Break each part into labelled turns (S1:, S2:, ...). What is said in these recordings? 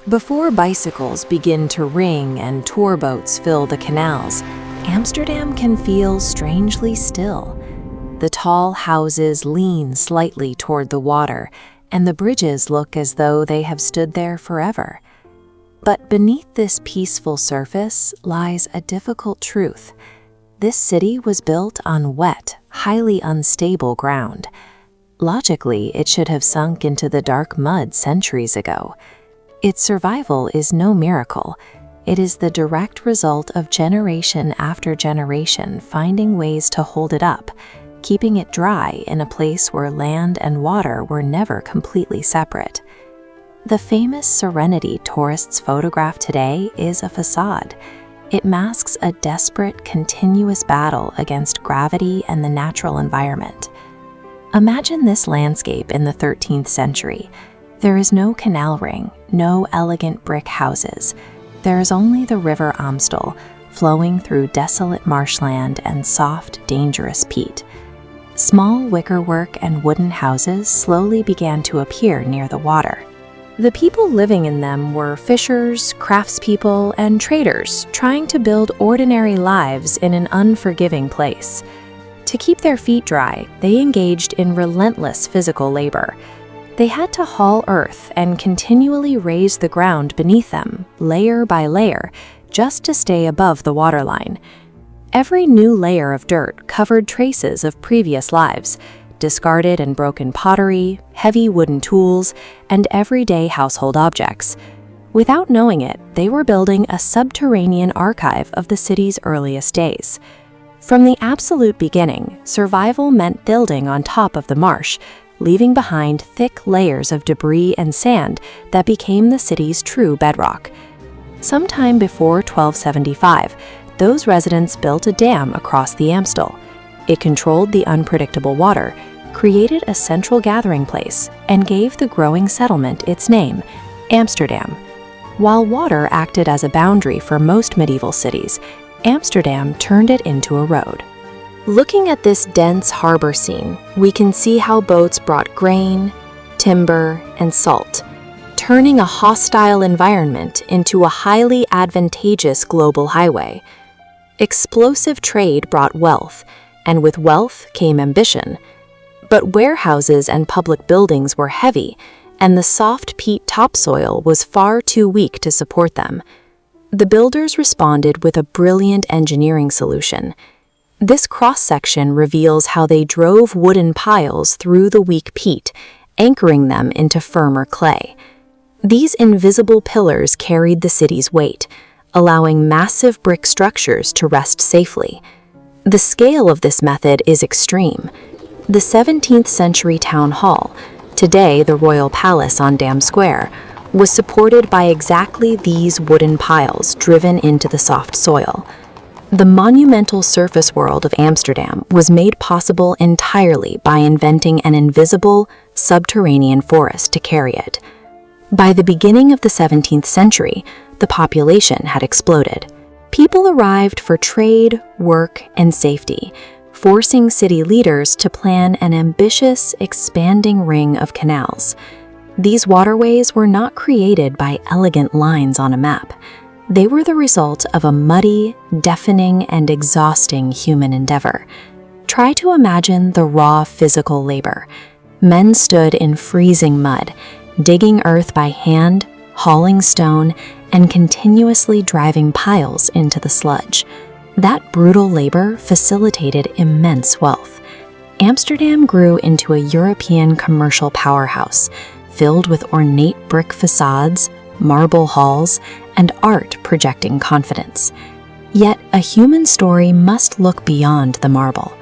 S1: Before bicycles begin to ring and tour boats fill the canals, Amsterdam can feel strangely still. The tall houses lean slightly toward the water, and the bridges look as though they have stood there forever. But beneath this peaceful surface lies a difficult truth. This city was built on wet, highly unstable ground. Logically, it should have sunk into the dark mud centuries ago. Its survival is no miracle. It is the direct result of generation after generation finding ways to hold it up, keeping it dry in a place where land and water were never completely separate. The famous Serenity tourists photograph today is a facade. It masks a desperate, continuous battle against gravity and the natural environment. Imagine this landscape in the 13th century. There is no canal ring, no elegant brick houses. There is only the river Amstel, flowing through desolate marshland and soft, dangerous peat. Small wickerwork and wooden houses slowly began to appear near the water. The people living in them were fishers, craftspeople, and traders trying to build ordinary lives in an unforgiving place. To keep their feet dry, they engaged in relentless physical labor. They had to haul earth and continually raise the ground beneath them, layer by layer, just to stay above the waterline. Every new layer of dirt covered traces of previous lives, discarded and broken pottery, heavy wooden tools, and everyday household objects. Without knowing it, they were building a subterranean archive of the city's earliest days. From the absolute beginning, survival meant building on top of the marsh, leaving behind thick layers of debris and sand that became the city's true bedrock. Sometime before 1275, those residents built a dam across the Amstel. It controlled the unpredictable water, created a central gathering place, and gave the growing settlement its name, Amsterdam. While water acted as a boundary for most medieval cities, Amsterdam turned it into a road. Looking at this dense harbor scene, we can see how boats brought grain, timber, and salt, turning a hostile environment into a highly advantageous global highway. Explosive trade brought wealth, and with wealth came ambition. But warehouses and public buildings were heavy, and the soft peat topsoil was far too weak to support them. The builders responded with a brilliant engineering solution. This cross-section reveals how they drove wooden piles through the weak peat, anchoring them into firmer clay. These invisible pillars carried the city's weight, allowing massive brick structures to rest safely. The scale of this method is extreme. The 17th century town hall, today the Royal Palace on Dam Square, was supported by exactly these wooden piles driven into the soft soil. The monumental surface world of Amsterdam was made possible entirely by inventing an invisible, subterranean forest to carry it. By the beginning of the 17th century, the population had exploded. People arrived for trade, work, and safety, forcing city leaders to plan an ambitious, expanding ring of canals. These waterways were not created by elegant lines on a map. They were the result of a muddy, deafening, and exhausting human endeavor. Try to imagine the raw physical labor. Men stood in freezing mud, digging earth by hand, hauling stone, and continuously driving piles into the sludge. That brutal labor facilitated immense wealth. Amsterdam grew into a European commercial powerhouse, filled with ornate brick facades, marble halls, and art projecting confidence. Yet a human story must look beyond the marble.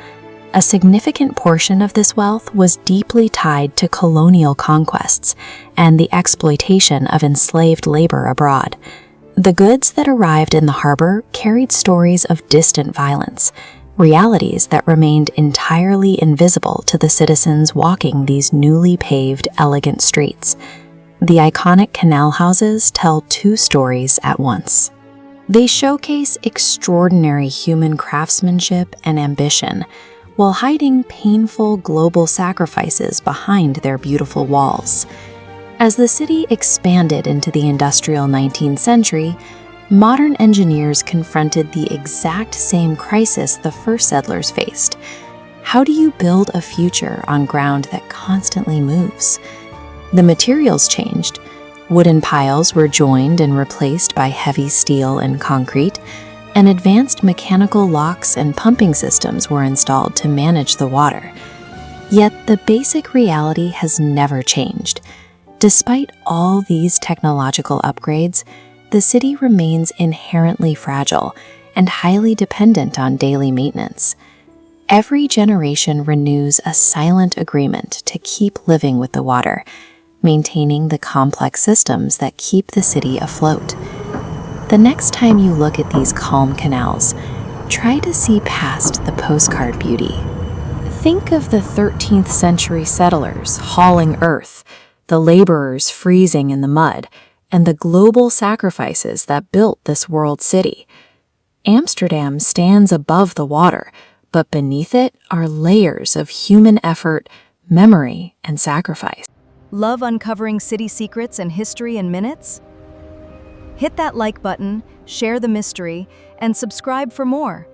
S1: A significant portion of this wealth was deeply tied to colonial conquests and the exploitation of enslaved labor abroad. The goods that arrived in the harbor carried stories of distant violence, realities that remained entirely invisible to the citizens walking these newly paved, elegant streets. The iconic canal houses tell two stories at once. They showcase extraordinary human craftsmanship and ambition, while hiding painful global sacrifices behind their beautiful walls. As the city expanded into the industrial 19th century, modern engineers confronted the exact same crisis the first settlers faced. How do you build a future on ground that constantly moves? The materials changed. Wooden piles were joined and replaced by heavy steel and concrete, and advanced mechanical locks and pumping systems were installed to manage the water. Yet the basic reality has never changed. Despite all these technological upgrades, the city remains inherently fragile and highly dependent on daily maintenance. Every generation renews a silent agreement to keep living with the water, maintaining the complex systems that keep the city afloat. The next time you look at these calm canals, try to see past the postcard beauty. Think of the 13th century settlers hauling earth, the laborers freezing in the mud, and the global sacrifices that built this world city. Amsterdam stands above the water, but beneath it are layers of human effort, memory, and sacrifice.
S2: Love uncovering city secrets and history in minutes? Hit that like button, share the mystery, and subscribe for more.